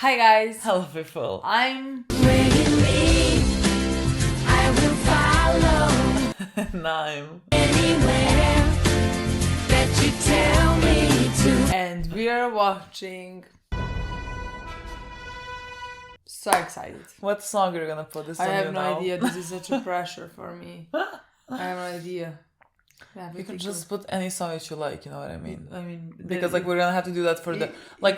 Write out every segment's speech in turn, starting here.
Hi guys. Hello people. I'm Where you lead, I will follow. And I'm Anywhere that you tell me to. and we are watching. So excited. What song are you gonna put this I on have you no now? idea. This is such a pressure for me. I have no idea. Yeah, You can just put any song that you like, you know what I mean? because Because like we're gonna have to do that for the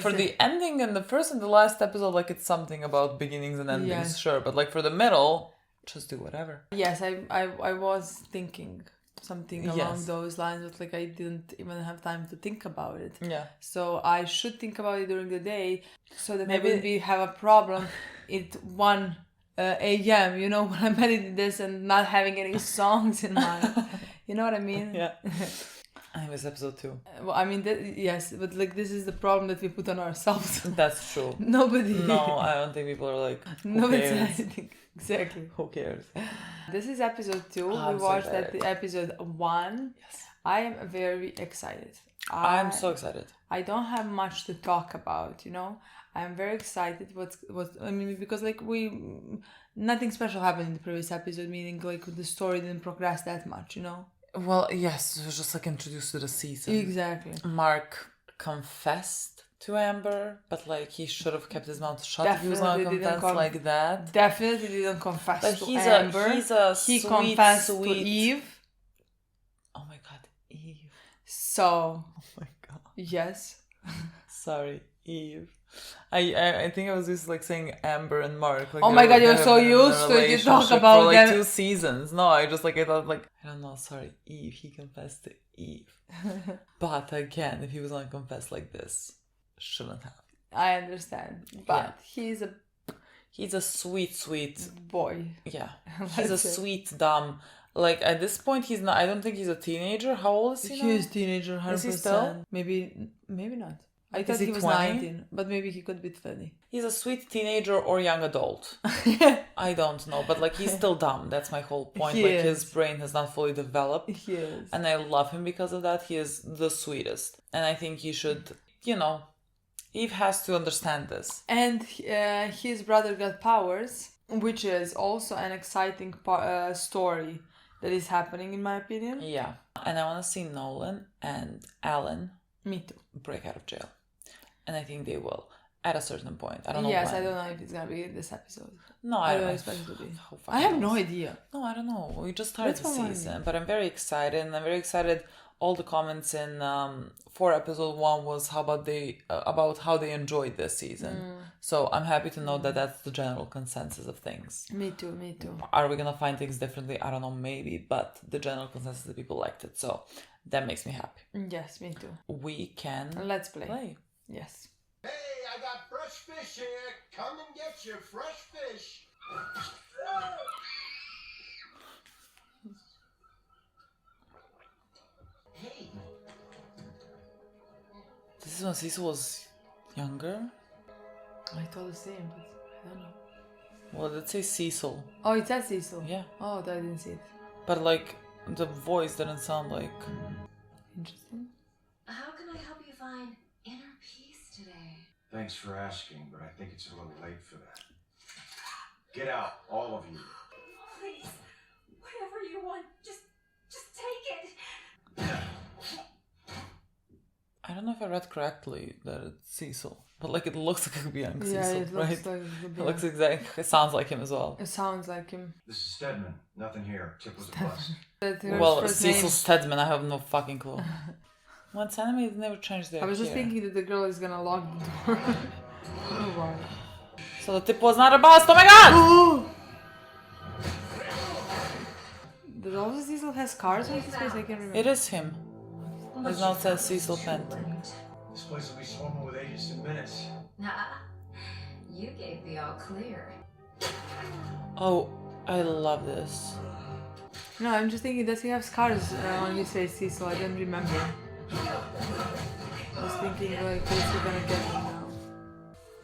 for the ending and the first and the last episode, like it's something about beginnings and endings, Yes. sure. But like for the middle, just do whatever. Yes, I was thinking something along Yes. those lines, but like I didn't even have time to think about it. Yeah. So I should think about it during the day, so that Maybe- I wouldn't have a problem at 1 a.m. You know, when I'm editing this and not having any songs in mind. You know what I mean? Yeah. I think it's episode 2. Well, I mean, yes, but like this is the problem that we put on ourselves. That's true. Nobody. No, I don't think people are like, who Nobody said cares? anything. Exactly. Who cares? This is episode 2. I'm We so watched excited. episode 1. Yes. I am very excited. I'm so excited. I don't have much to talk about, you know. I'm very excited. Because like nothing special happened in the previous episode, meaning like the story didn't progress that much, you know. Well, yes, it was just like introduced to the season. Exactly. Mark confessed to Amber, but like he should have kept his mouth shut if he was gonna Definitely didn't confess like that. Definitely didn't confess But to he's Amber. he He confessed to sweet. Eve. Oh my god, Eve. So Oh my god. yes. Sorry, Eve. I think I was just like saying Amber and Mark. Like Oh my God, you're they've so been in a used to it, you talk relationship about for like them. 2 seasons. No, I thought like I don't know. Sorry, Eve. He confessed to Eve. But again, if he was gonna confess like this, shouldn't have. I understand. But he's a He's a sweet. boy. Yeah, Let's he's a say. sweet dumb. Like at this point, he's not. I don't think he's a teenager. How old is he now? He's teenager, 100%. Is he still? Maybe not. I Is thought he he was 20? 19, but maybe he could be 20. He's a sweet teenager or young adult. I don't know, but like he's still dumb. That's my whole point. He Like is. his brain has not fully developed, He is. and I love him because of that. He is the sweetest, and I think he should. You know, Eve has to understand this. And his brother got powers, which is also an exciting story that is happening, in my opinion. Yeah, and I want to see Nolan and Alan Me too. break out of jail, and I think they will at a certain point. I don't know. Yes, when. I don't know if it's gonna be in this episode. No, I I don't don't expect it to be. Who I have fucking no knows? idea. No, I don't know. We just started That's the what I season, mean. but I'm very excited, and I'm very excited. All the comments in for episode 1 was about how they enjoyed this season. So I'm happy to know that that's the general consensus of things. Me too, me too. Are we gonna find things differently? I don't know, maybe, but the general consensus that people liked it, so that makes me happy. Yes, me too. We can Let's play. play. Yes. Hey, I got fresh fish here. Come and get your fresh fish. Hey, This is when Cecil was younger. I thought the same, but I don't know. Well, let's say Cecil. Oh, it says Cecil. Yeah, Oh, I didn't see it. but like the voice didn't sound like. Interesting. How can I help you find inner peace today? thanks for asking, but I think it's a little late for that. Get out, all of you. Please, whatever you want, just take it. I don't know if I read correctly that it's Cecil, but like it looks like it could be young Yeah, Cecil, it looks right? like it could be. It looks it sounds like him as well. It sounds like him. This is Stedman. Nothing here. Tip was a bust. But her Well, first Cecil name- Stedman, I have no fucking clue. Once animated never changed their I was just hair. thinking that the girl is gonna lock the door. Oh, wow. So the tip was not a bust. Oh my god! Does also Cecil has scars on his face? I can't remember. It is him. His note says Cecil Pent. This place will be swarming with agents in minutes. Nah, you gave the all clear. Oh, I love this. No, I'm just thinking, does he have scars on his face, Cecil? I don't remember. I was thinking, like, what's he gonna get him now?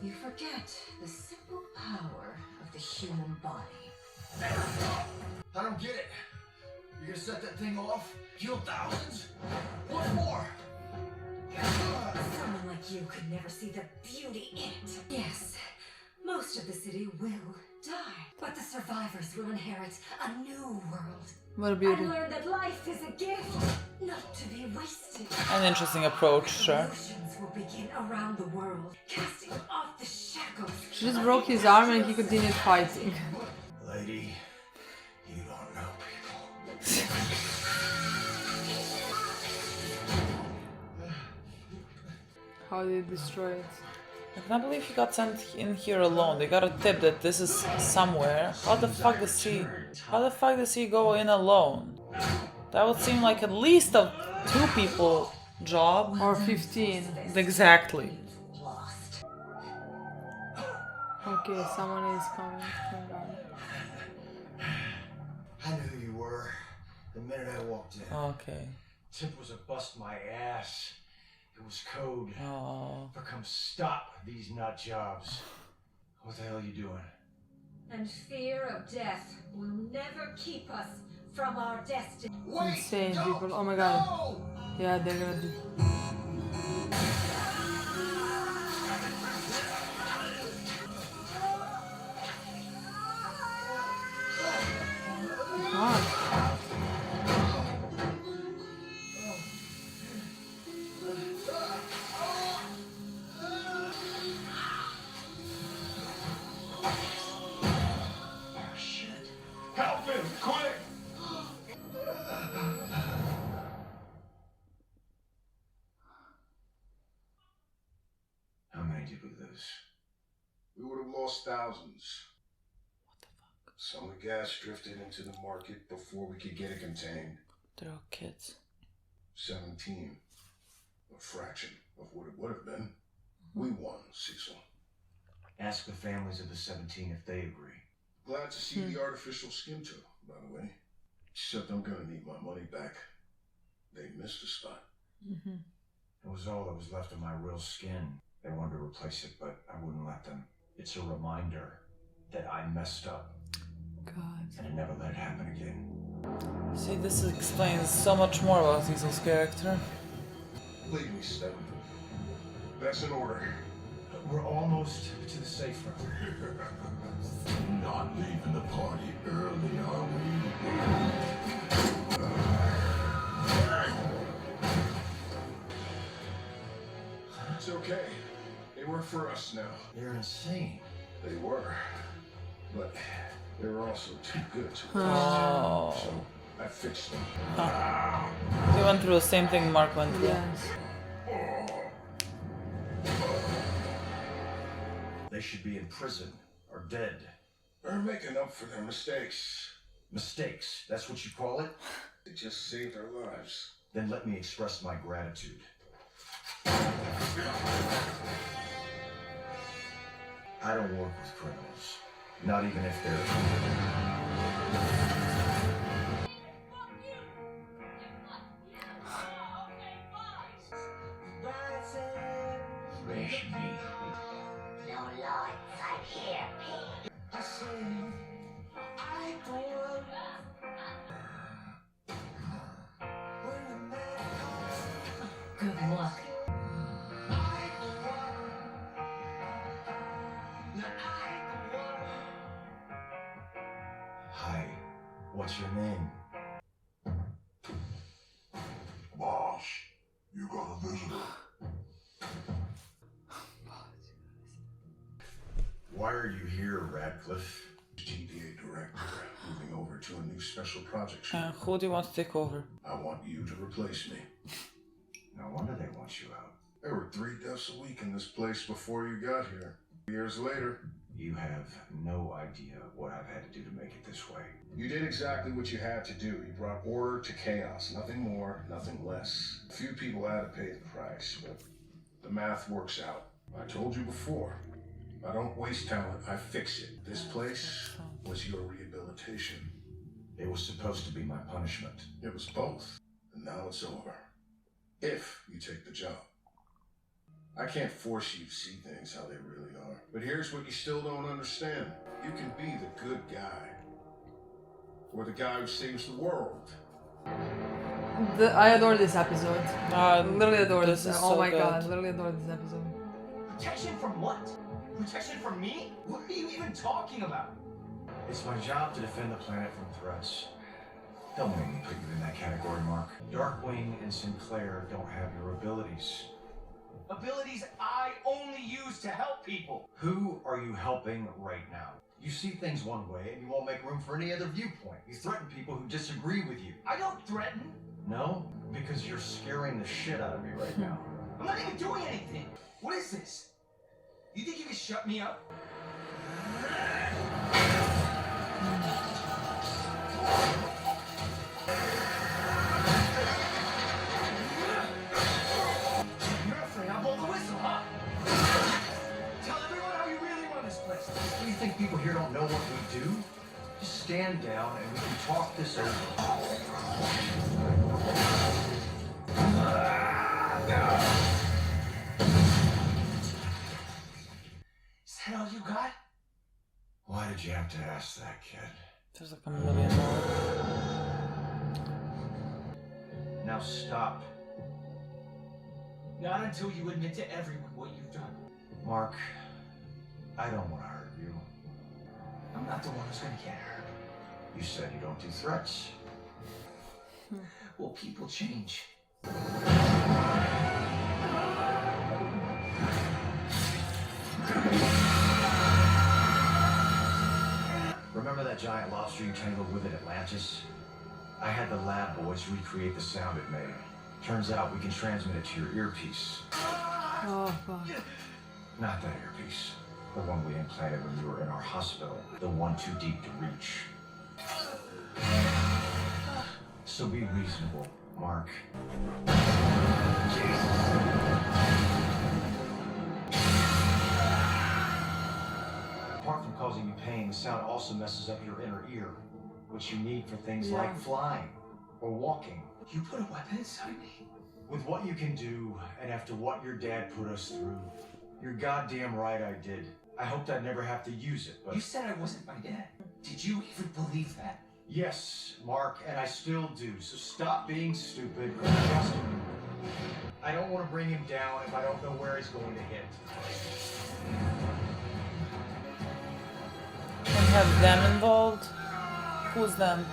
You forget the simple power of the human body. I don't get it. You're gonna set that thing off? Kill thousands? What for? Someone like you could never see the beauty in it. Yes, we will die. But the survivors will inherit a new world. What a beauty. And learn that life is a gift, not to be wasted. An interesting approach, sure. Revolutions will begin around the world, casting off the shackles. She just broke his arm and he continued fighting. Lady, you don't know people. How did he destroy it? I can't believe he got sent in here alone. They got a tip that this is somewhere. How the fuck does he go in alone? That would seem like at least a 2 people job. Or 15. Exactly. Lost. Okay, someone is coming. Hang on. I knew who you were the minute I walked in. Okay. Tip was a bust my ass. It was code Oh. for come stop these nut jobs. What the hell are you doing? And fear of death will never keep us from our destiny. Wait, Insane don't people. Oh my god. go! Yeah, they're gonna do. God. Oh, shit. Help him, quick! How many did we lose? We would have lost thousands. Some of the gas drifted into the market before we could get it contained. They're all kids. 17. A fraction of what it would have been. We won, Cecil. Ask the families of the 17 if they agree. Glad to see the artificial skin tone, by the way. Except I'm gonna need my money back. They missed a spot. Mm-hmm. It was all that was left of my real skin. They wanted to replace it, but I wouldn't let them. It's a reminder that I messed up, God. and I never let it happen again. See, this explains so much more about Cecil's character. Leave me, Step. That's an order. We're almost to the safe room. Not leaving the party early, are we? It's okay. They work for us now. They're insane. They were. But they were also too good to waste. Oh. So I fixed them. They went through the same thing Mark went through. Yes. They should be in prison or dead. They're making up for their mistakes. Mistakes, that's what you call it? They just saved our lives. Then let me express my gratitude. I don't work with criminals. Not even if they're... Fresh meat. No lights, I hear me. Good luck. Hi, what's your name? Boss, you got a visitor. Why are you here, Radcliffe? GTA director, moving over to a new special projects unit. Who do you want to take over? I want you to replace me. No wonder they want you out. There were 3 deaths a week in this place before you got here. Years later, You have no idea what I've had to do to make it this way. you did exactly what you had to do. You brought order to chaos. Nothing more, nothing less. A few people had to pay the price, but the math works out. I told you before, I don't waste talent, I fix it. This place was your rehabilitation. It was supposed to be my punishment. It was both, and now it's over. If you take the job. I can't force you to see things how they really are. But here's what you still don't understand. You can be the good guy. Or the guy who saves the world. I adore this episode. Literally adore this. is Oh so my good. god, literally adore this episode. Protection from what? Protection from me? What are you even talking about? It's my job to defend the planet from threats. Don't make me put you in that category, Mark. Darkwing and Sinclair don't have your abilities. Abilities I only use to help people. Who are you helping right now? You see things one way and you won't make room for any other viewpoint. You threaten people who disagree with you. I don't threaten. No? Because you're scaring the shit out of me right now. I'm not even doing anything. What is this? You think you can shut me up? You're afraid I'll blow the whistle, huh? Tell everyone how you really run this place. Do you think people here don't know what we do? Just stand down and we can talk this over. Is that all you got? Why did you have to ask that, kid? There's like a million more. Now stop. Not until you admit to everyone what you've done. Mark, I don't want to hurt you. I'm not the one who's gonna get hurt. You said you don't do threats. Well, people change. Remember that giant lobster you tangled with at Atlantis? I had the lab boys recreate the sound it made. Turns out we can transmit it to your earpiece. Oh, fuck. Not that earpiece. The one we implanted when you were in our hospital. The one too deep to reach. So be reasonable, Mark. Apart from causing you pain, the sound also messes up your inner ear, which you need for things like flying or walking. You put a weapon inside me? With what you can do, and after what your dad put us through, you're goddamn right I did. I hoped I'd never have to use it, but... You said I wasn't my dad. Did you even believe that? Yes, Mark, and I still do, so stop being stupid and trust me. I don't want to bring him down if I don't know where he's going to hit. Can have them involved? Who's them?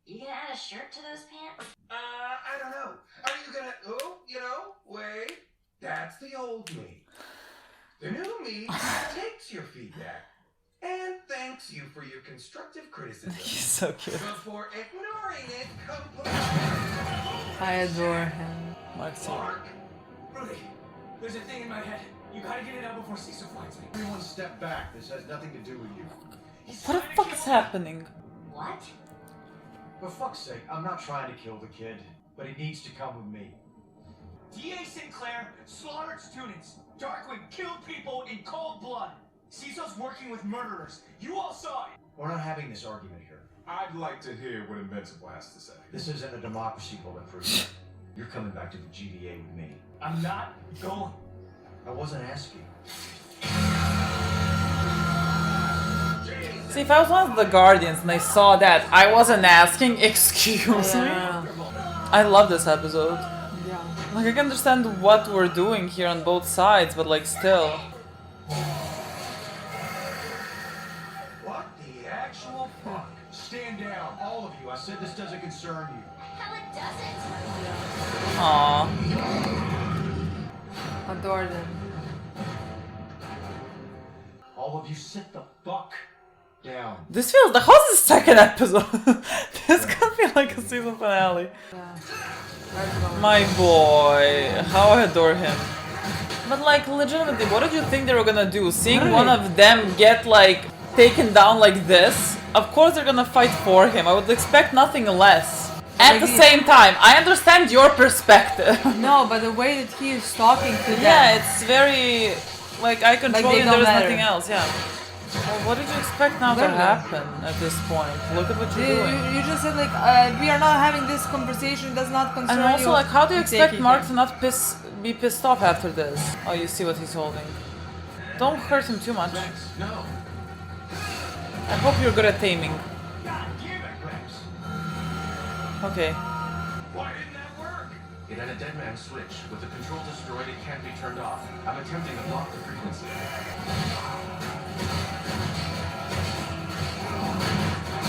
You gonna add a shirt to those pants? I don't know. Are you gonna, wait. That's the old me. The new me takes your feedback and thanks you for your constructive criticism. He's so cute. Before ignoring it completely. I adore him. Mark! Rudy, there's a thing in my head. You gotta get it out before Cecil finds me. Everyone step back. This has nothing to do with you. What the fuck is happening? What? For fuck's sake, I'm not trying to kill the kid, but he needs to come with me. D.A. Sinclair slaughtered students. Darkwing killed people in cold blood. Cecil's working with murderers. You all saw it. We're not having this argument here. I'd like to hear what Invincible has to say. This isn't a democracy, Golden Fruit. You're coming back to the GDA with me. I'm not going. I wasn't asking. See, if I was one of the Guardians and I saw that, I wasn't asking, excuse me. I love this episode. Yeah. Like, I can understand what we're doing here on both sides, but like, still. What the actual fuck? Stand down, all of you. I said this doesn't concern you. Hell, it doesn't. Aww. Adore them. All of you sit the fuck down. This feels like, how's the second episode? This could be like a season finale. Yeah. My boy, how I adore him. But like, legitimately, what did you think they were gonna do? Seeing one of them get like taken down like this, of course they're gonna fight for him. I would expect nothing less. At the same time, I understand your perspective. No, but the way that he is talking to them. Yeah, it's very like I control Like, you. they There's don't nothing matter. else. Yeah. Well, what did you expect now to Literally. happen at this point? Look at what you're doing. You just said like we are not having this conversation. It does not concern And also, you. like, how do you I'm expect taking Mark him. to not be pissed off after this? Oh, you see what he's holding. Don't hurt him too much. Thanks. No. I hope you're good at taming. God damn it, Rex. Okay. Why didn't that work? It had a dead man switch. With the control destroyed, it can't be turned off. I'm attempting to block the frequency.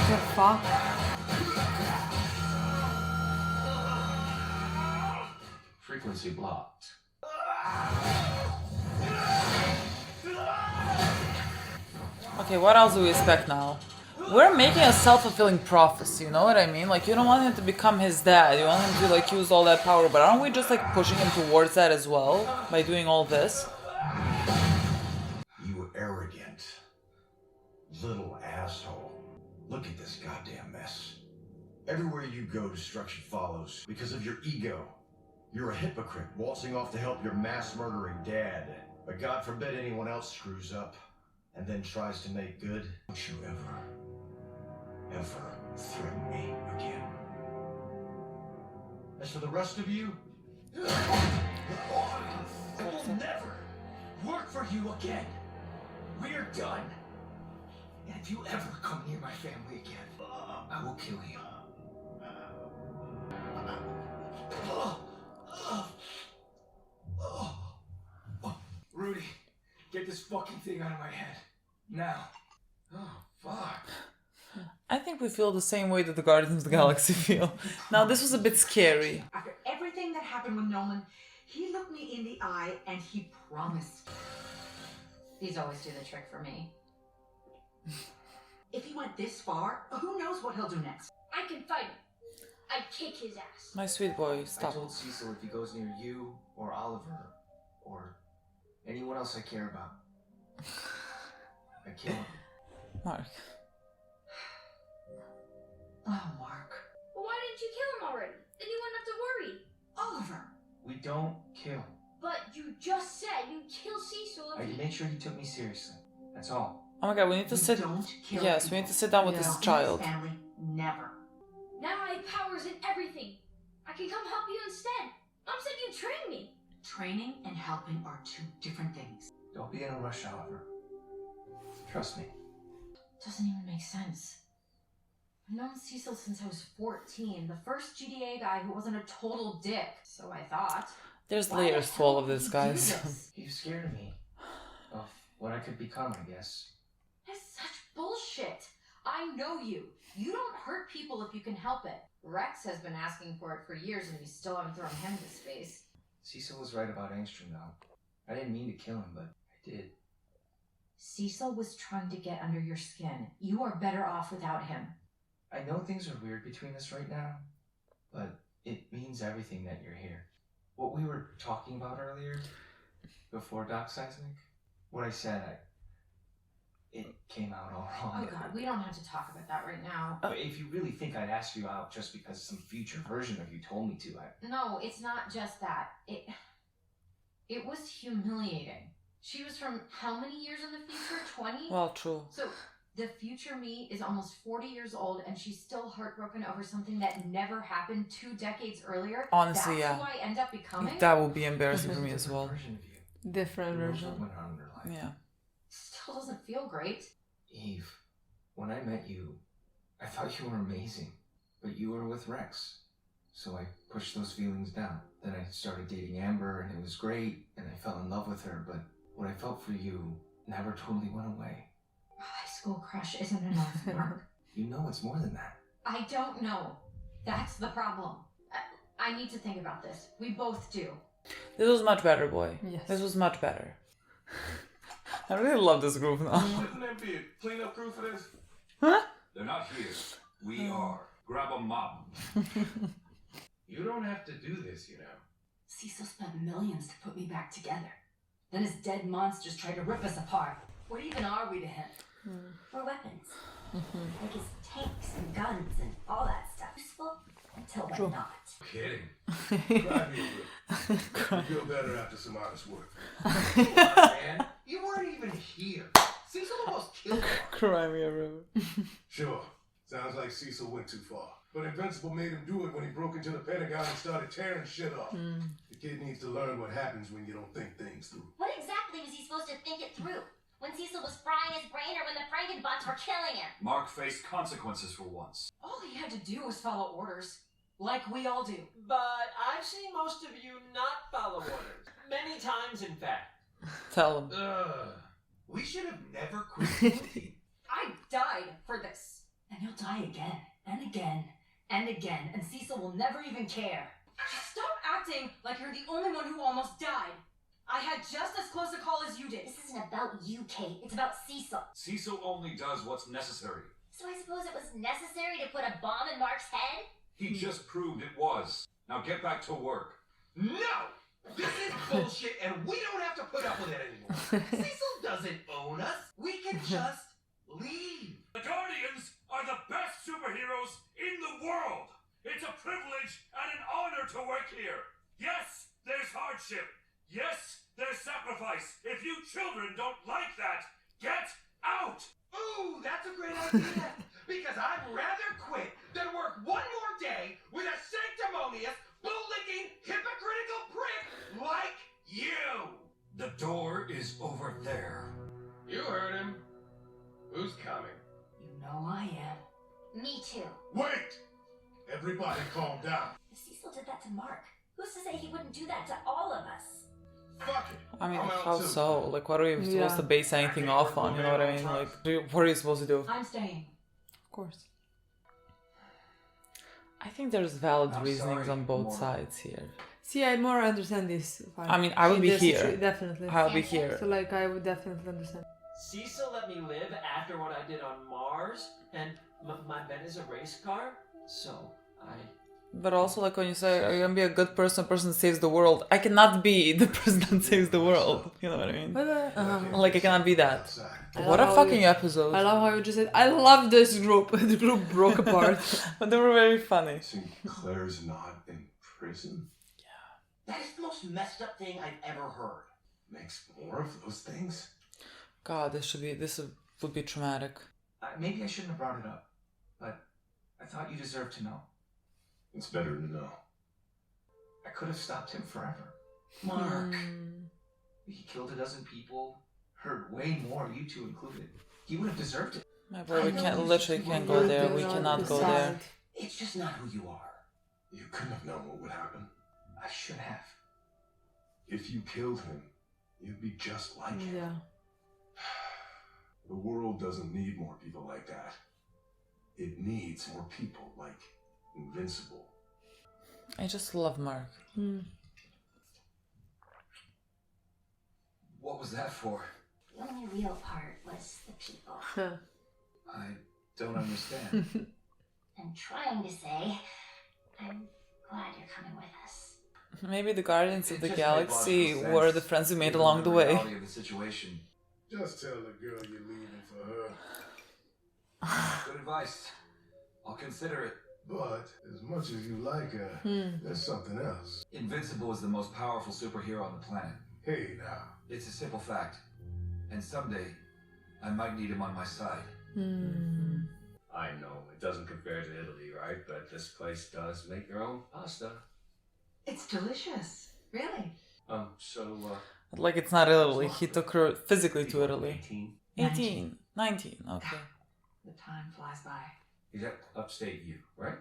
The fuck? Frequency blocked. Okay, what else do we expect now? We're making a self-fulfilling prophecy, you know what I mean? Like, you don't want him to become his dad, you want him to, like, use all that power, but aren't we just, like, pushing him towards that as well, by doing all this? You arrogant little asshole. Look at this goddamn mess. Everywhere you go, destruction follows because of your ego. You're a hypocrite, waltzing off to help your mass-murdering dad. But God forbid anyone else screws up and then tries to make good. Don't you ever threaten me again. As for the rest of you, I will never work for you again. We're done. And if you ever come near my family again, I will kill you. Rudy, get this fucking thing out of my head. Now. Oh, fuck. I think we feel the same way that the Guardians of the Galaxy feel. Now, this was a bit scary. After everything that happened with Nolan, he looked me in the eye and he promised. These always do the trick for me. If he went this far, who knows what he'll do next? I can fight him. I'd kick his ass. My sweet boy, I stop. told Cecil if he goes near you or Oliver or anyone else I care about, I kill him. Mark. Oh, Mark. Well, why didn't you kill him already? Then you wouldn't have to worry. Oliver. We don't kill. But you just said you'd kill Cecil if I he... made sure he took me seriously. That's all. Oh my god, we need to sit... Don't kill Yes, we need to sit down with people. this No, child. his family, never. Now I have powers in everything. I can come help you instead. Mom said you'd train me. Training and helping are two different things. Don't be in a rush, Oliver. Trust me. Doesn't even make sense. I've known Cecil since I was 14, the first GDA guy who wasn't a total dick, so I thought. There's Why layers the to all hell of would this, he do guys. this? You scared me. Of what I could become, I guess. That's such bullshit. I know you. You don't hurt people if you can help it. Rex has been asking for it for years and you still haven't thrown him to space. Cecil was right about Angstrom, though. I didn't mean to kill him, but I did. Cecil was trying to get under your skin. You are better off without him. I know things are weird between us right now, but it means everything that you're here. What we were talking about earlier, before Doc Seismic, what I said, it came out all wrong. Oh god, we don't have to talk about that right now. But if you really think I'd ask you out just because some future version of you told me to, No, it's not just that. It was humiliating. She was from how many years in the future? 20? Well, true. So, the future me is almost 40 years old and she's still heartbroken over something that never happened 2 decades earlier. Honestly, That's yeah. who I end up becoming? That would be embarrassing for me as Different well. version of you. Different Who knows version. what went on in her life. Yeah. Still doesn't feel great. Eve, when I met you, I thought you were amazing, but you were with Rex. So I pushed those feelings down. Then I started dating Amber and it was great, and I fell in love with her, but what I felt for you never totally went away. A high school crush isn't enough, Mark. You know it's more than that. I don't know. That's the problem. I need to think about this. We both do. This was much better, boy. Yes. This was much better. I really love this group now. Shouldn't there be a cleanup crew for this? Huh? They're not here. We are. Grab a mop. You don't have to do this, you know. Cecil spent millions to put me back together. Then his dead monsters tried to rip us apart. What even are we to him? We're weapons. Like his tanks and guns and all that stuff. Useful until they're not. Kidding. Cry me a little. You feel better after some honest work. man. You weren't even here. Cecil almost killed her. Cry me a river. Sure. Sounds like Cecil went too far. But Invincible made him do it when he broke into the Pentagon and started tearing shit up. The kid needs to learn what happens when you don't think things through. What exactly was he supposed to think it through? When Cecil was frying his brain or when the Frankenbots were killing him? Mark faced consequences for once. All he had to do was follow orders. Like we all do. But I've seen most of you not follow orders. Many times, in fact. Tell him. We should have never quit smoking. I died for this. And you'll die again, and again, and again, and Cecil will never even care. Stop acting like you're the only one who almost died. I had just as close a call as you did. This isn't about you, Kate. It's about Cecil. Cecil only does what's necessary. So I suppose it was necessary to put a bomb in Mark's head? He just proved it was. Now get back to work. No! This is bullshit and we don't have to put up with it anymore. Cecil doesn't own us. We can just leave. The Guardians are the best superheroes in the world. It's a privilege and an honor to work here. Yes, there's hardship. Yes, there's sacrifice. If you children don't like that, get out! Ooh, that's a great idea. Because I'd rather quit than work one more day with a sanctimonious, bull-licking, hypocritical prick like you. The door is over there. You heard him. Who's coming? You know I am. Me too. Wait! Everybody calm down. If Cecil did that to Mark, who's to say he wouldn't do that to all of us? Fuck it. I mean, I'm out how too. so? Like, what are you supposed to base anything off on? You know what I mean? Like, what are you supposed to do? I'm staying. Of course. I think there's valid I'm reasonings sorry, on both Mora. sides here. See, I more understand this. I mean, I would In be this here. definitely. I'll be here. So, like, I would definitely understand. Cecil let me live after what I did on Mars, and my bed is a race car, so I... But also, like, when you say, are you gonna be a good person that saves the world? I cannot be the person that saves the world. You know what I mean? Like, I cannot be that. What a fucking episode. I love how you just said, I love this group. The group broke apart. But they were very funny. Sinclair's not in prison? That is the most messed up thing I've ever heard. Makes more of those things? God, this would be traumatic. Maybe I shouldn't have brought it up, but I thought you deserved to know. It's better to know. I could have stopped him forever. Mark. He killed a dozen people, hurt way more, you two included. He would have deserved it. My boy, we literally can't go there. We cannot go there. It's just not who you are. You couldn't have known what would happen. I should have. If you killed him, you'd be just like him. Yeah. The world doesn't need more people like that. It needs more people like Invincible. I just love Mark. What was that for? The only real part was the people. I don't understand. I'm trying to say, I'm glad you're coming with us. Maybe the Guardians of the It just made Galaxy logical were sense, the friends we made given along the way. reality of the situation. Just tell the girl you're leaving for her. Good advice. I'll consider it. But as much as you like her, there's something else. Invincible is the most powerful superhero on the planet. Hey now. It's a simple fact. And someday, I might need him on my side. I know, it doesn't compare to Italy, right? But this place does make their own pasta. It's delicious. Really? Like, it's not Italy. He took her physically to Italy. 18? 19. Okay. The time flies by. He's at upstate you, right?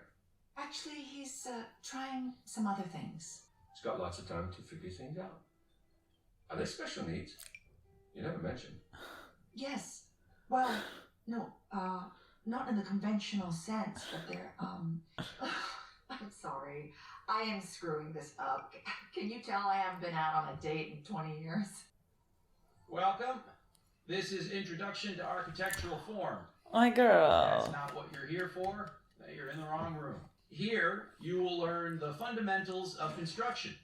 Actually, he's trying some other things. He's got lots of time to figure things out. Are they special needs? You never mentioned. Yes. Well, no, not in the conventional sense, but they're, I'm sorry. I am screwing this up. Can you tell I haven't been out on a date in 20 years? Welcome. This is Introduction to Architectural Form. My If girl. that's not what you're here for, then you're in the wrong room. Here, you will learn the fundamentals of construction.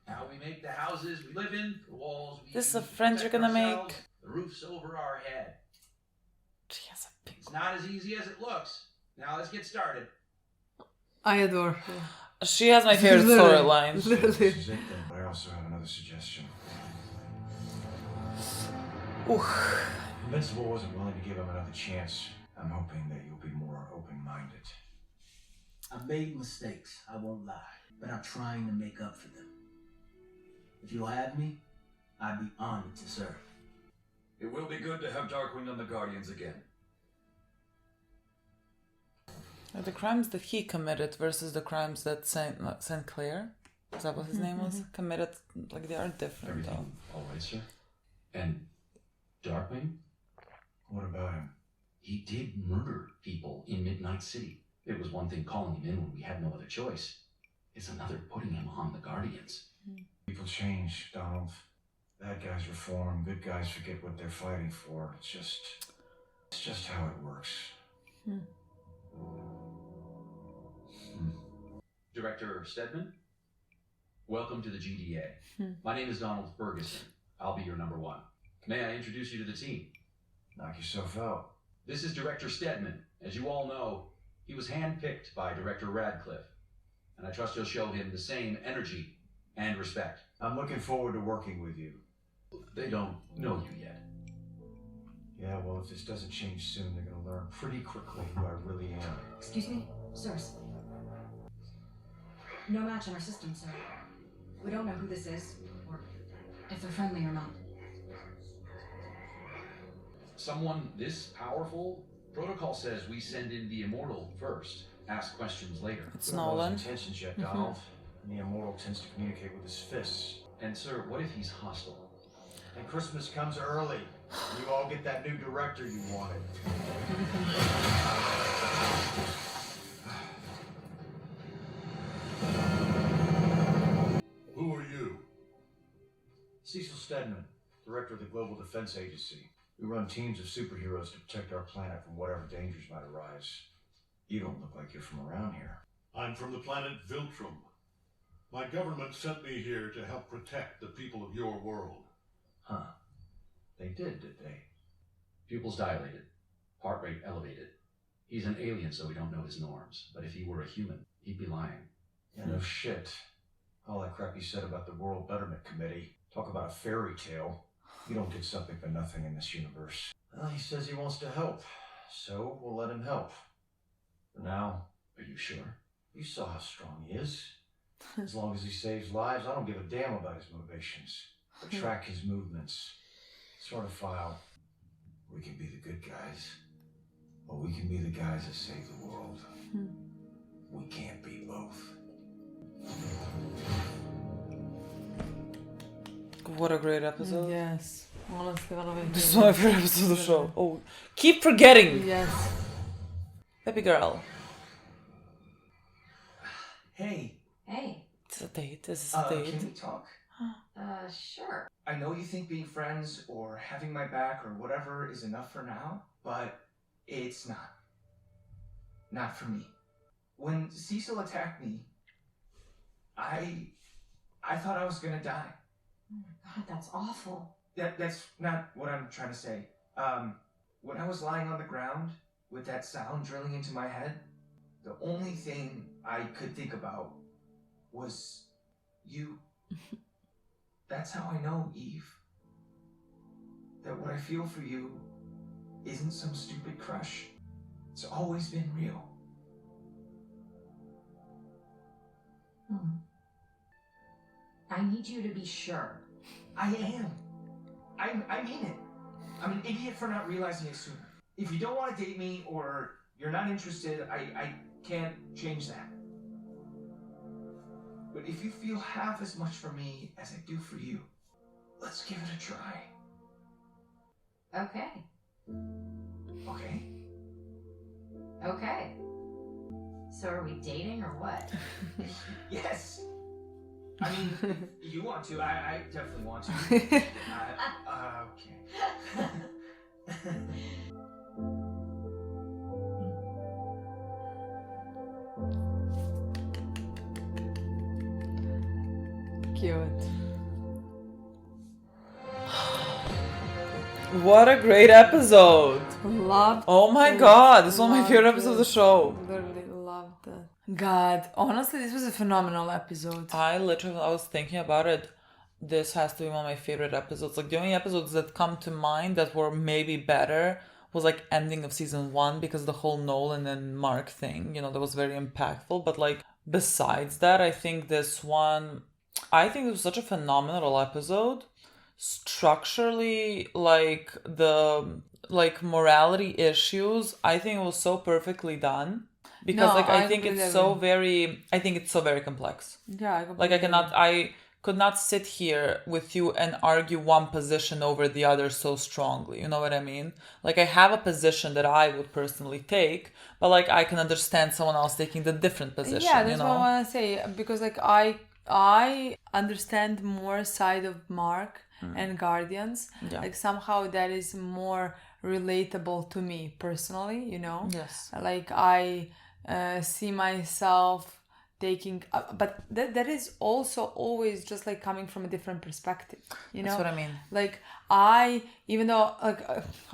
How we make the houses we live in, the walls we This is use a to friend you're protect gonna ourselves, make. the roofs over our head. She has a pink. It's not as easy as it looks. Now let's get started. I adore her. She has my favorite Literally. storyline. Literally. This is it then. But I also have another suggestion. Invincible wasn't willing to give him another chance. I'm hoping that you'll be more open-minded. I've made mistakes, I won't lie, but I'm trying to make up for them. If you'll have me, I'd be honored to serve. It will be good to have Darkwing on the Guardians again. The crimes that he committed versus the crimes that Saint Clair, is that what his name was, committed, like they are different. Everything all right, sir? And Darkwing? What about him? He did murder people in Midnight City. It was one thing calling him in when we had no other choice. It's another putting him on the Guardians. People change, Donald. Bad guys reform, good guys forget what they're fighting for. It's just how it works. Director Stedman, welcome to the GDA. My name is Donald Ferguson. I'll be your number one. May I introduce you to the team? Knock yourself out. This is Director Stedman. As you all know, he was handpicked by Director Radcliffe, and I trust you'll show him the same energy and respect. I'm looking forward to working with you. They don't know you yet. Yeah, well, if this doesn't change soon, they're gonna learn pretty quickly who I really am. Excuse me, sirs. No match in our system, sir. We don't know who this is, or if they're friendly or not. Someone this powerful? Protocol says we send in the Immortal first, ask questions later. It's Nolan. Intentions yet, Donald. And the Immortal tends to communicate with his fists. And sir, what if he's hostile? And Christmas comes early. You all get that new director you wanted. Who are you? Cecil Stedman, director of the Global Defense Agency. We run teams of superheroes to protect our planet from whatever dangers might arise. You don't look like you're from around here. I'm from the planet Viltrum. My government sent me here to help protect the people of your world. Huh. They did they? Pupils dilated, heart rate elevated. He's an alien, so we don't know his norms. But if he were a human, he'd be lying. Yeah, no shit. All that crap you said about the World Betterment Committee. Talk about a fairy tale. You don't get something for nothing in this universe. Well, he says he wants to help, so we'll let him help. For now. Are you sure? You saw how strong he is. As long as he saves lives, I don't give a damn about his motivations. But track his movements. Sort of file. We can be the good guys, or we can be the guys that save the world. We can't be both. What a great episode. Yes. Honestly, one of my This is my favorite episode of the show. Oh, keep forgetting. Yes. Baby girl. Hey. Hey. It's a date. This is a date. Can we talk? Sure. I know you think being friends or having my back or whatever is enough for now, but it's not. Not for me. When Cecil attacked me, I thought I was gonna die. Oh my god, that's awful. That's not what I'm trying to say. When I was lying on the ground with that sound drilling into my head, the only thing I could think about was you. That's how I know, Eve. That what I feel for you isn't some stupid crush. It's always been real. I need you to be sure. I am. I mean it. I'm an idiot for not realizing it sooner. If you don't want to date me or you're not interested, I can't change that. But if you feel half as much for me as I do for you, let's give it a try. Okay. Okay? Okay. So are we dating or what? Yes. I mean, if you want to. I definitely want to. Okay. Cute. What a great episode. Loved Oh my it. god, this is one of my favorite Loved episodes of the it. show. Literally loved it. God, honestly, this was a phenomenal episode. I was thinking about it. This has to be one of my favorite episodes. Like the only episodes that come to mind that were maybe better was like ending of season 1 because the whole Nolan and Mark thing, that was very impactful. But like besides that, I think this one, it was such a phenomenal episode. Structurally, like the morality issues, I think it was so perfectly done. because No, like I think completely it's so agree. very, I think it's so very complex. Yeah, I Like completely I could not sit here with you and argue one position over the other so strongly. You know what I mean? Like I have a position that I would personally take, but like I can understand someone else taking the different position. Yeah, that's you what I know? want to say, because like I understand more side of Mark and Guardians. Yeah. Like somehow that is more relatable to me personally, you know. Yes. Like I see myself taking, but that is also always just like coming from a different perspective, you know. That's what I mean. Like I, even though like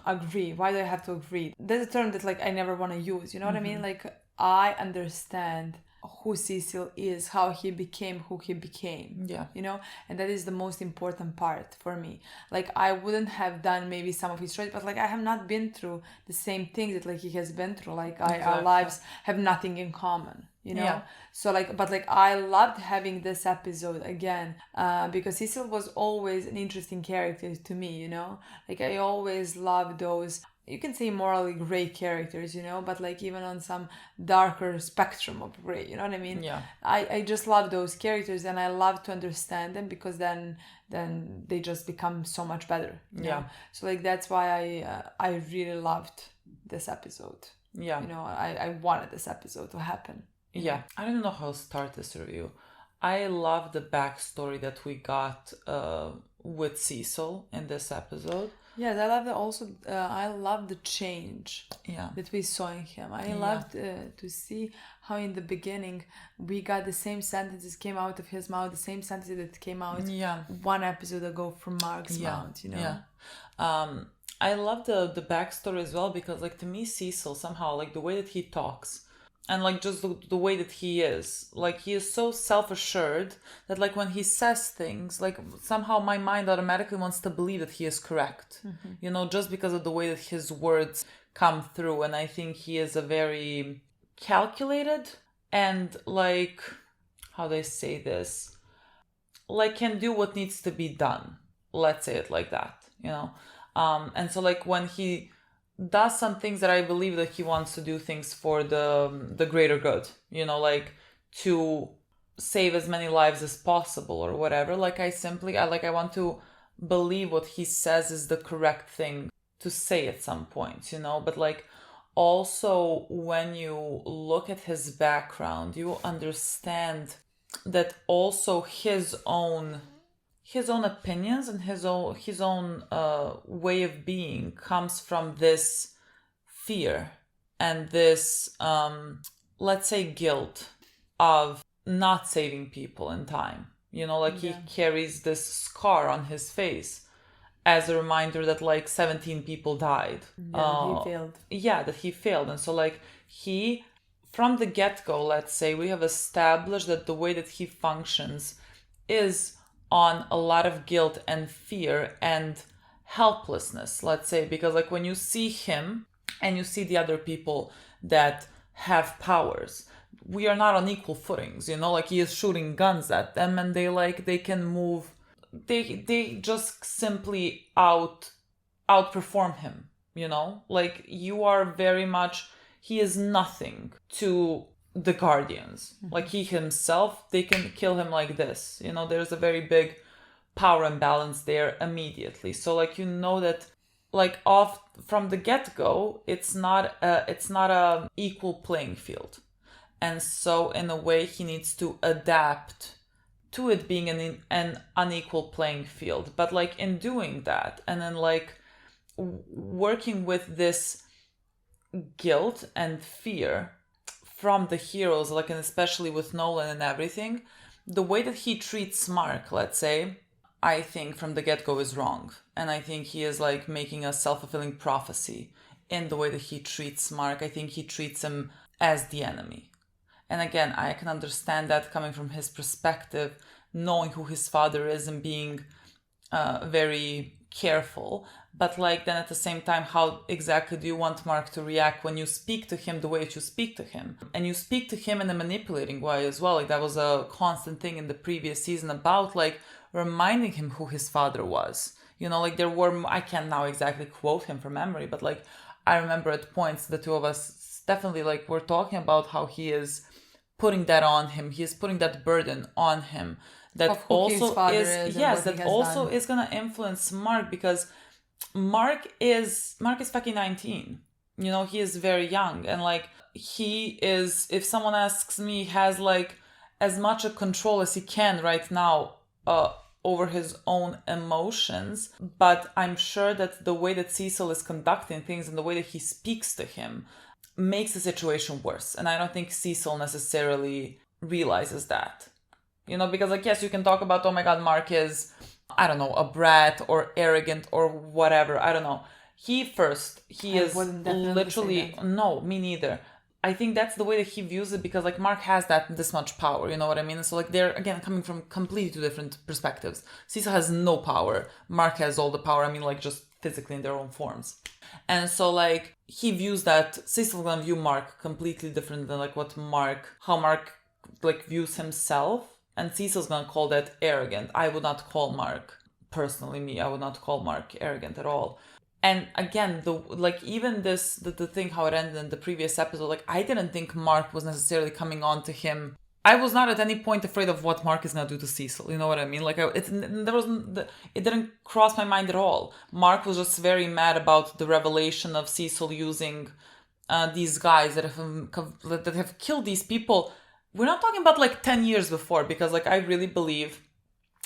agree, why do I have to agree? There's a term that like I never want to use, you know what I mean? Like I understand who Cecil is, how he became who he became. Yeah. You know, and that is the most important part for me. Like I wouldn't have done maybe some of his choices, but like I have not been through the same things that like he has been through. Like our Exactly. lives have nothing in common, you know. Yeah. So like, but like I loved having this episode again, because Cecil was always an interesting character to me, you know. Like I always loved those, you can say morally gray characters, you know, but like even on some darker spectrum of gray, you know what I mean? Yeah. I just love those characters, and I love to understand them, because then they just become so much better. You Yeah. know? So like that's why I really loved this episode. Yeah. You know, I wanted this episode to happen. Yeah. I don't know how to start this review. I love the backstory that we got with Cecil in this episode. Yes, I love that also. I love the change that we saw in him. I loved to see how in the beginning we got the same sentences came out of his mouth, the same sentences that came out one episode ago from Mark's mouth, you know? Yeah. I love the backstory as well, because like to me Cecil somehow, like the way that he talks and like just the way that he is, like he is so self-assured that like when he says things, like somehow my mind automatically wants to believe that he is correct, you know, just because of the way that his words come through. And I think he is a very calculated and like, how do I say this, like can do what needs to be done, let's say it like that, you know. And so like when he does some things that I believe that he wants to do things for the greater good, you know, like to save as many lives as possible or whatever, like I want to believe what he says is the correct thing to say at some point, you know. But like also when you look at his background, you understand that also his own opinions and his own way of being comes from this fear and this let's say guilt of not saving people in time, you know, like he carries this scar on his face as a reminder that like 17 people died. He failed. Yeah, that he failed. And so like he, from the get-go, let's say, we have established that the way that he functions is on a lot of guilt and fear and helplessness, let's say, because like when you see him and you see the other people that have powers, we are not on equal footings, you know, like he is shooting guns at them and they can move, they just simply outperform him, you know, like you are very much, he is nothing to the Guardians. Like he himself, they can kill him like this, you know. There's a very big power imbalance there immediately. So like, you know, that like off from the get-go, it's not a equal playing field, and so in a way he needs to adapt to it being an unequal playing field. But like in doing that and then like working with this guilt and fear from the heroes, like, and especially with Nolan and everything, the way that he treats Mark, let's say, I think from the get-go is wrong. And I think he is like making a self-fulfilling prophecy in the way that he treats Mark. I think he treats him as the enemy. And again, I can understand that coming from his perspective, knowing who his father is and being very careful. But like then at the same time, how exactly do you want Mark to react when you speak to him the way that you speak to him? And you speak to him in a manipulating way as well. Like that was a constant thing in the previous season about like reminding him who his father was. You know, like there were, I can't now exactly quote him from memory, but like I remember at points the two of us definitely like we're talking about how he is putting that on him. He is putting that burden on him. That Of who his also father is is and yes, what he that has also done. is gonna influence Mark, because Mark is fucking 19. You know, he is very young, and like he is, if someone asks me, has like as much a control as he can right now over his own emotions. But I'm sure that the way that Cecil is conducting things and the way that he speaks to him makes the situation worse. And I don't think Cecil necessarily realizes that. You know, because like, yes, you can talk about, oh my God, Mark is, I don't know, a brat or arrogant or whatever. I don't know. He I is wouldn't definitely literally, say that. no, me neither. I think that's the way that he views it, because like Mark has this much power, you know what I mean? So like they're again coming from completely two different perspectives. Cecil has no power. Mark has all the power. I mean, like just physically in their own forms. And so like he views that Cecil gonna view Mark completely different than like how Mark like views himself. And Cecil's gonna call that arrogant. I would not call Mark, personally I would not call Mark arrogant at all. And again, the thing how it ended in the previous episode, like I didn't think Mark was necessarily coming on to him. I was not at any point afraid of what Mark is gonna do to Cecil. You know what I mean? Like it didn't cross my mind at all. Mark was just very mad about the revelation of Cecil using these guys that have killed these people. We're not talking about like 10 years before, because like I really believe,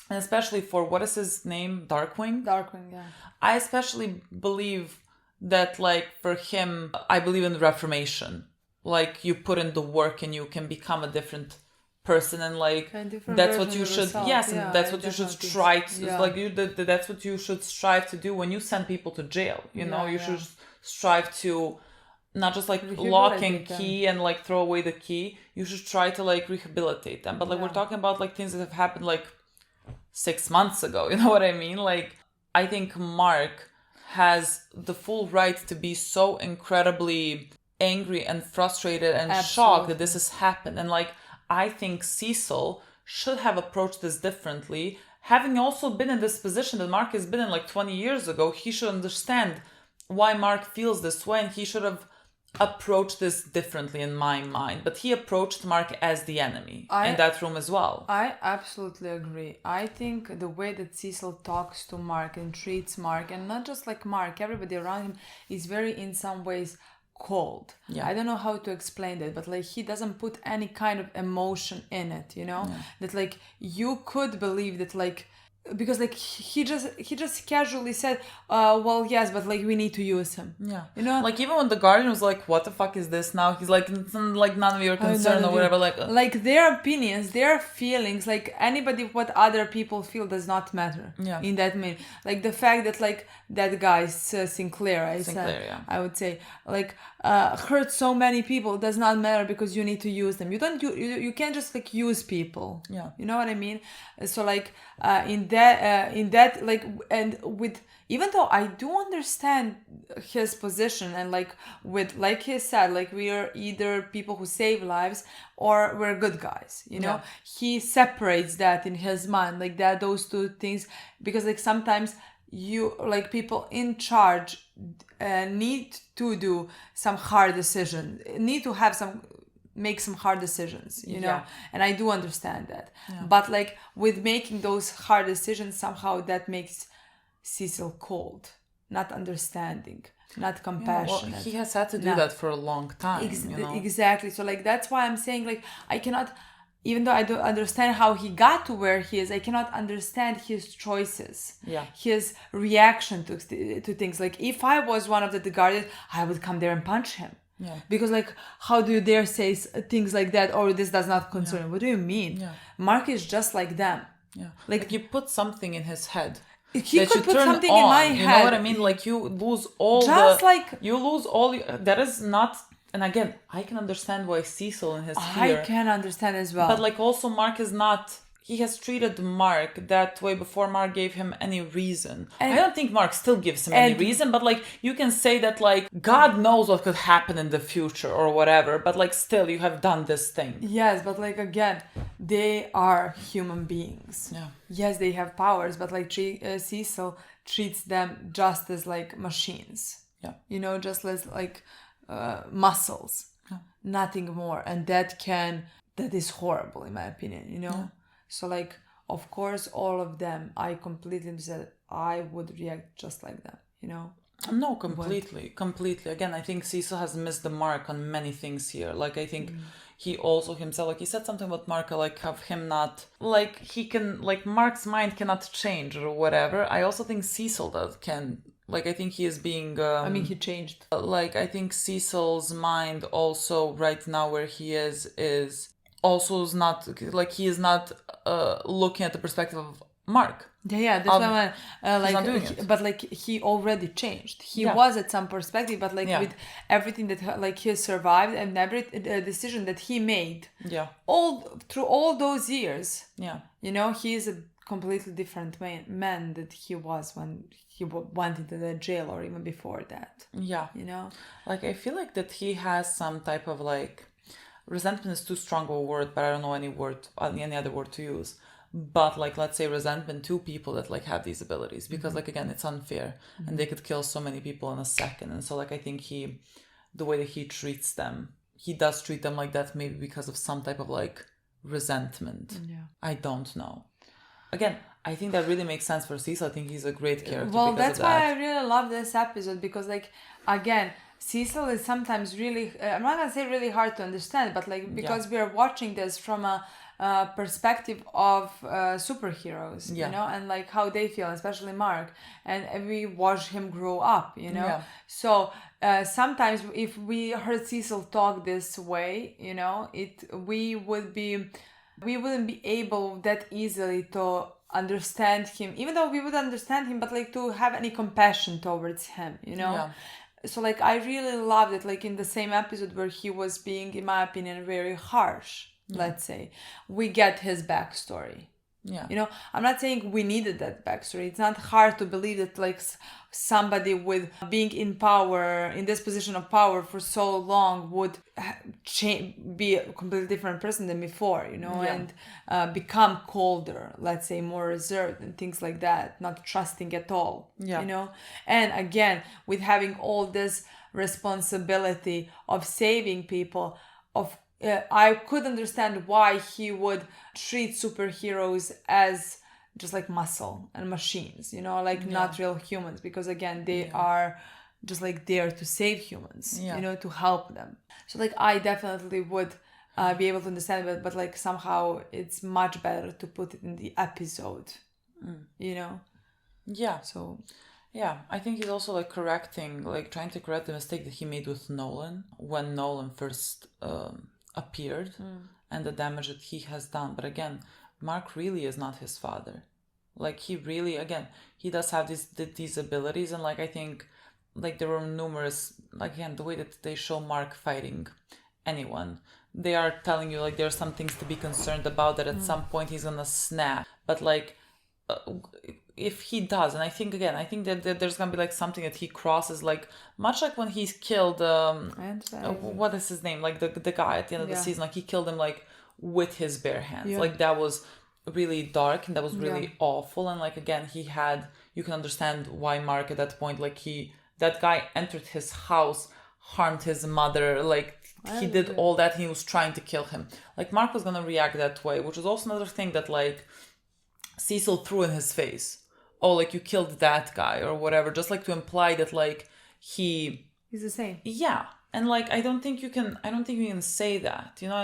and especially for, what is his name? Darkwing, yeah. I especially believe that like for him, I believe in the Reformation. Like you put in the work and you can become a different person, and like that's what you should, yes, and that's what you should try to, like that's what you should strive to do when you send people to jail. You know, you should strive to not just like lock and key and like throw away the key. You should try to like rehabilitate them. But like we're talking about like things that have happened like 6 months ago. You know what I mean? Like I think Mark has the full right to be so incredibly angry and frustrated and shocked that this has happened. And like I think Cecil should have approached this differently. Having also been in this position that Mark has been in like 20 years ago, he should understand why Mark feels this way, and he should have approached this differently in my mind. But he approached Mark as the enemy in that room as well. I absolutely agree. I think the way that Cecil talks to Mark and treats Mark, and not just like Mark, everybody around him, is very, in some ways, cold. Yeah. I don't know how to explain that, but like he doesn't put any kind of emotion in it, you know? Yeah. That like you could believe that like, because like he just casually said, well, yes, but like we need to use him. Yeah, you know, like even when the Guardian was like, what the fuck is this now? He's like none of your concern or whatever. Like their opinions, their feelings, like anybody, what other people feel does not matter. Yeah. In that mean, like the fact that like that guy Sinclair, I would say, like hurt so many people does not matter, because you need to use them. You can't just like use people. Yeah, you know what I mean. So like in that like, and with, even though I do understand his position, and like with, like he said, like we are either people who save lives or we're good guys, you know. He separates that in his mind, like that, those two things, because like sometimes you, like people in charge need to do some hard decisions, make some hard decisions, you know. And I do understand that. But like with making those hard decisions, somehow that makes Cecil cold, not understanding, not compassionate. Well, he has had to do that for a long time. You know? Exactly. So like that's why I'm saying, like, I cannot, even though I don't understand how he got to where he is, I cannot understand his choices, his reaction to things. Like if I was one of the Guardians, I would come there and punch him. Yeah. Because like, how do you dare say things like that? Or this does not concern you? What do you mean? Yeah. Mark is just like them. Yeah. Like you put something in his head. He could put something in my head. You know what I mean? Like you lose all that is not. And again, I can understand why Cecil in his fear. I can understand as well. But like also Mark is not. He has treated Mark that way before Mark gave him any reason. I don't think Mark still gives him any reason, but like you can say that like God knows what could happen in the future or whatever, but like still you have done this thing. Yes, but like again, they are human beings. Yeah. Yes, they have powers, but like Cecil treats them just as like machines. Yeah. You know, just as like muscles, nothing more, and that is horrible in my opinion, you know. So like, of course, all of them, I completely said I would react just like them, you know. No, completely. Again, I think Cecil has missed the mark on many things here. Like, I think he also himself, like, he said something about Mark, like, of him not, like, he can, like, Mark's mind cannot change or whatever. I also think Cecil can. Like, I think he is being... he changed. Like, I think Cecil's mind also, right now where he is also is not, like, he is not looking at the perspective of Mark. Yeah, that's why like he already changed. He was at some perspective, but like with everything that like he survived and every decision that he made, all through all those years, you know, he is a completely different man that he was when he went into the jail or even before that. Yeah, you know, like I feel like that he has some type of like resentment is too strong of a word, but I don't know any other word to use. But like, let's say resentment to people that like have these abilities, because like, again, it's unfair and they could kill so many people in a second. And so like, I think the way that he treats them, he does treat them like that, maybe because of some type of like resentment. I don't know. Again, I think that really makes sense for Cecil. I think he's a great character. Well, that's why I really love this episode, because like, again, Cecil is sometimes really, I'm not gonna say really hard to understand, but like, because we are watching this from a perspective of superheroes, you know, and like how they feel, especially Mark, and we watch him grow up, you know. So sometimes if we heard Cecil talk this way, you know, we wouldn't be able that easily to understand him, even though we would understand him, but like to have any compassion towards him, you know. So like, I really loved it, like in the same episode where he was being, in my opinion, very harsh, let's say, we get his backstory. You know, I'm not saying we needed that backstory. It's not hard to believe that like somebody with being in power, in this position of power for so long would be a completely different person than before, you know, and become colder, let's say more reserved and things like that, not trusting at all, you know. And again, with having all this responsibility of saving people, I could understand why he would treat superheroes as just like muscle and machines, you know, like not real humans, because again, they are just like there to save humans, you know, to help them. So like, I definitely would be able to understand it, but like somehow it's much better to put it in the episode, you know? So I think he's also like trying to correct the mistake that he made with Nolan when Nolan first appeared and the damage that he has done. But again, Mark really is not his father. Like, he really, again, he does have these abilities, and like, I think like there were numerous, like, again, the way that they show Mark fighting anyone, they are telling you like there are some things to be concerned about, that at some point he's gonna snap. But like, if he does, and I think that there's gonna be like something that he crosses, like much like when he's killed what is his name, like the guy at the end of the season, like he killed him like with his bare hands. Like, that was really dark and that was really awful. And like, again, you can understand why Mark at that point, like that guy entered his house, harmed his mother, like he did all that, and he was trying to kill him. Like, Mark was gonna react that way, which was also another thing that like Cecil threw in his face. Oh, like, you killed that guy or whatever, just like to imply that like he's the same. And like, I don't think you can say that, you know. I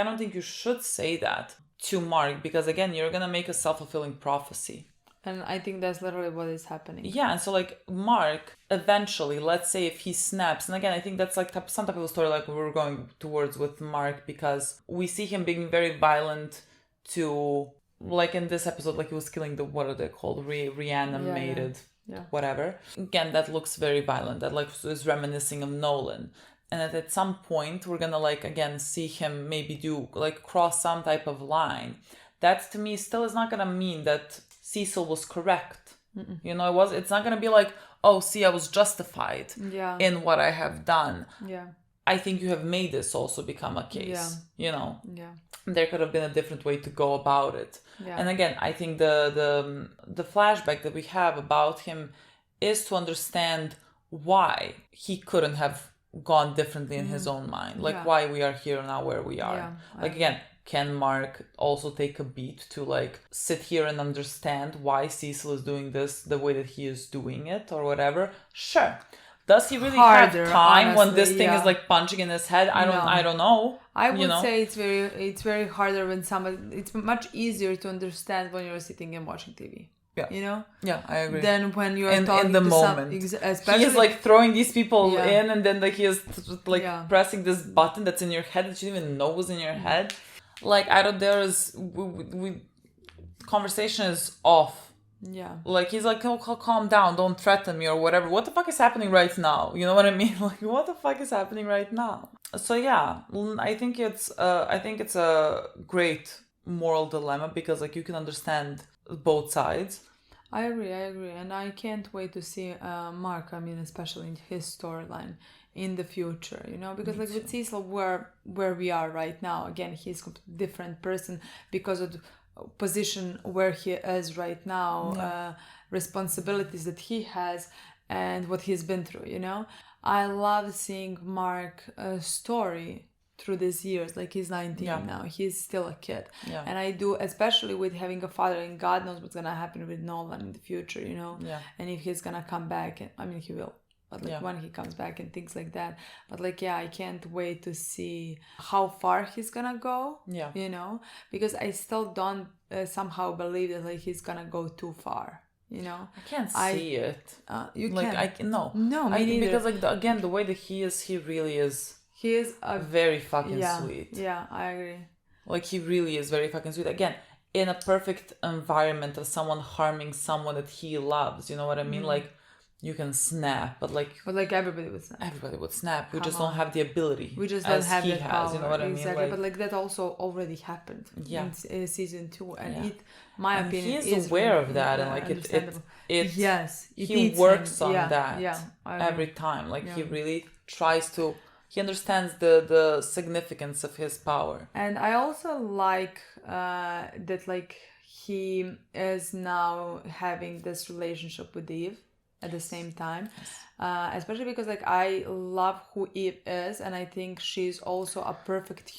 don't think you should say that to Mark, because again, you're gonna make a self-fulfilling prophecy. And I think that's literally what is happening. And so like, Mark eventually, let's say if he snaps, and again, I think that's like some type of a story like we're going towards with Mark, because we see him being very violent to, like in this episode, like he was killing what are they called? Reanimated, whatever. Again, that looks very violent. That like is reminiscing of Nolan. And at some point, we're gonna like, again, see him maybe do like cross some type of line. That to me still is not gonna mean that Cecil was correct. You know, it's not gonna be like, oh, see, I was justified in what I have done. I think you have made this also become a case. You know, there could have been a different way to go about it. And again, I think the flashback that we have about him is to understand why he couldn't have gone differently in his own mind, like why we are here now where we are. Like again, can Mark also take a beat to like sit here and understand why Cecil is doing this the way that he is doing it or whatever? Sure. Does he really have time when this thing is like punching in his head? I don't know. I would say it's very harder when somebody. It's much easier to understand when you're sitting and watching TV. Yeah. You know? Yeah, I agree. Then when you're talking in the to moment. especially... He is like throwing these people in, and then like he is like pressing this button that's in your head that you didn't even know was in your head. Like conversation is off. Yeah. Like he's like, oh, calm down, don't threaten me or whatever. What the fuck is happening right now? You know what I mean? Like what the fuck is happening right now? So yeah, I think it's a great moral dilemma because like you can understand both sides. I agree, and I can't wait to see Mark. I mean, especially in his storyline in the future, you know, because like with Cecil, where we are right now, again, he's a different person because of the position where he is right now, responsibilities that he has, and what he's been through. You know, I love seeing Mark's story through these years. Like he's 19 now, he's still a kid, and I do, especially with having a father, and God knows what's gonna happen with Nolan in the future, you know, and if he's gonna come back, I mean he will, but like when he comes back and things like that. But like I can't wait to see how far he's gonna go, you know, because I still don't somehow believe that like he's gonna go too far. You know, I can't see it. You like can't. I can no, me neither. Because like again, the way that he is, he really is. He is a very fucking sweet. Yeah, I agree. Like he really is very fucking sweet. Again, in a perfect environment of someone harming someone that he loves, you know what I mean? Like you can snap, but like everybody would snap. Everybody would snap. We just don't have the ability. We just don't have that power. You know what I mean? Exactly. But like that also already happened in season 2, and it, my opinion, he's aware of that, and like he works on that every time. Like he really tries to. He understands the significance of his power. And I also like that like he is now having this relationship with Eve at the same time. Especially because like I love who Eve is, and I think she's also a perfect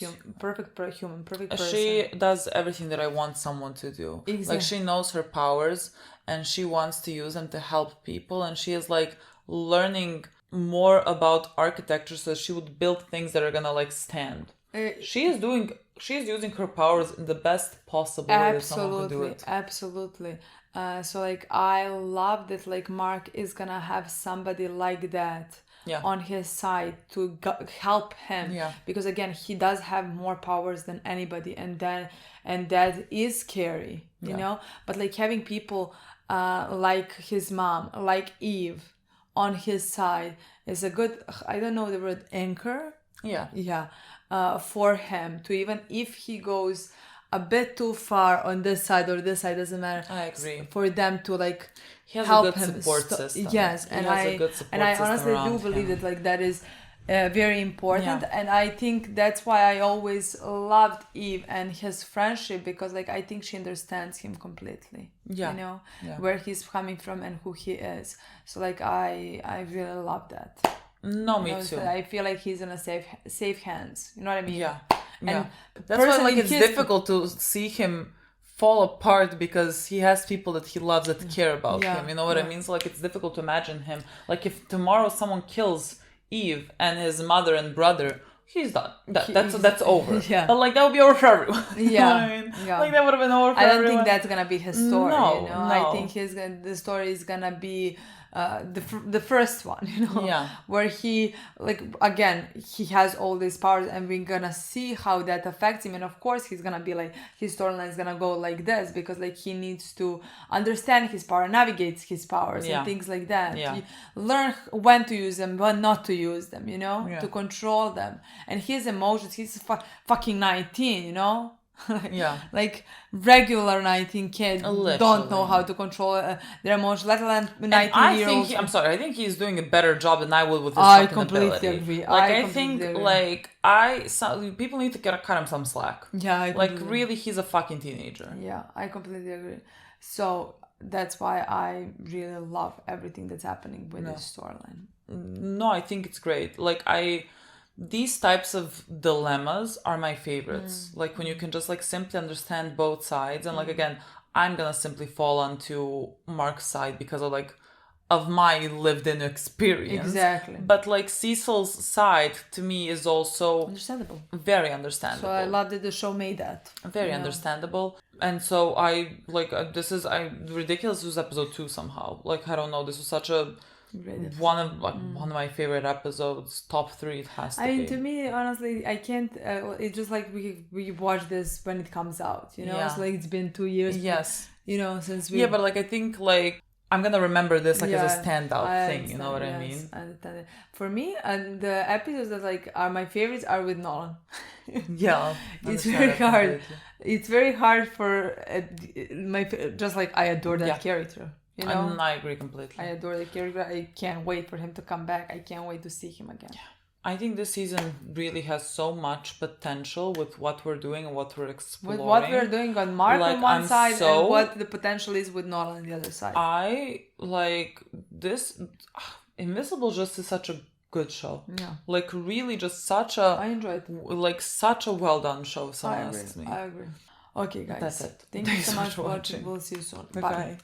person. She does everything that I want someone to do. Exactly. Like she knows her powers and she wants to use them to help people, and she is like learning more about architecture so she would build things that are gonna like stand. She's using her powers in the best possible way that someone could do it. Absolutely. So like I love that like Mark is gonna have somebody like that on his side to help him, because again he does have more powers than anybody, and that is scary, you know. But like having people like his mom, like Eve, on his side is a good, I don't know the word, anchor. For him to, even if he goes a bit too far on this side or this side, doesn't matter. I agree. For them to like he has help a good him. Support system. Yes, and I honestly do believe that like that is very important, and I think that's why I always loved Eve and his friendship, because like I think she understands him completely. You know, where he's coming from and who he is. So like I really love that. No, me too. So I feel like he's in a safe hands. You know what I mean? And that's why like it's difficult to see him fall apart, because he has people that he loves that care about him. You know what I mean? So like it's difficult to imagine him. Like if tomorrow someone kills Eve and his mother and brother, he's done. That's over. But like that would be over for everyone. You know what I mean? Like that would have been over for everyone. I don't think that's gonna be his story. No, you know? I think the story is gonna be the first one, you know, where he like again he has all these powers, and we're gonna see how that affects him. And of course he's gonna be like, his storyline is gonna go like this, because like he needs to understand his power, navigate his powers and things like that. He learn when to use them, when not to use them, you know, to control them. And his emotions, he's fucking 19, you know. Like regular 19 kids don't know how to control their emotions, let alone 19-year-olds. I think he's doing a better job than I would with his fucking ability. I completely agree. Like I think like people need to cut him some slack. Like really, he's a fucking teenager. I completely agree. So that's why I really love everything that's happening with this storyline. No, I think it's great. Like these types of dilemmas are my favorites. Like when you can just like simply understand both sides, and like again, I'm gonna simply fall onto Mark's side because of my lived-in experience. Exactly. But like Cecil's side to me is also understandable. Very understandable. So I love that the show made that. Very understandable. And so I like this is ridiculous. This was episode 2 somehow. Like I don't know. This was such a one of my favorite episodes. Top 3 it has to be. To me, honestly, I can't. It's just like we watch this when it comes out. You know, it's like it's been 2 years. Yes. You know, since we. Yeah, but like I think like I'm gonna remember this like as a standout thing. You know what I mean? I understand it. For me, and the episodes that like are my favorites are with Nolan. Yeah, it's very hard. It's very hard for just like I adore that character. You know, I agree completely. I adore the character. I can't wait for him to come back. I can't wait to see him again. Yeah. I think this season really has so much potential with what we're doing and what we're exploring. With what we're doing on Mark on one side and what the potential is with Nolan on the other side. I like this. Invincible just is such a good show. Yeah. Like really just such a... I enjoyed it. Like such a well done show if someone asks me. I agree. Okay guys. That's it. Thank you so much for watching. We'll see you soon. Bye.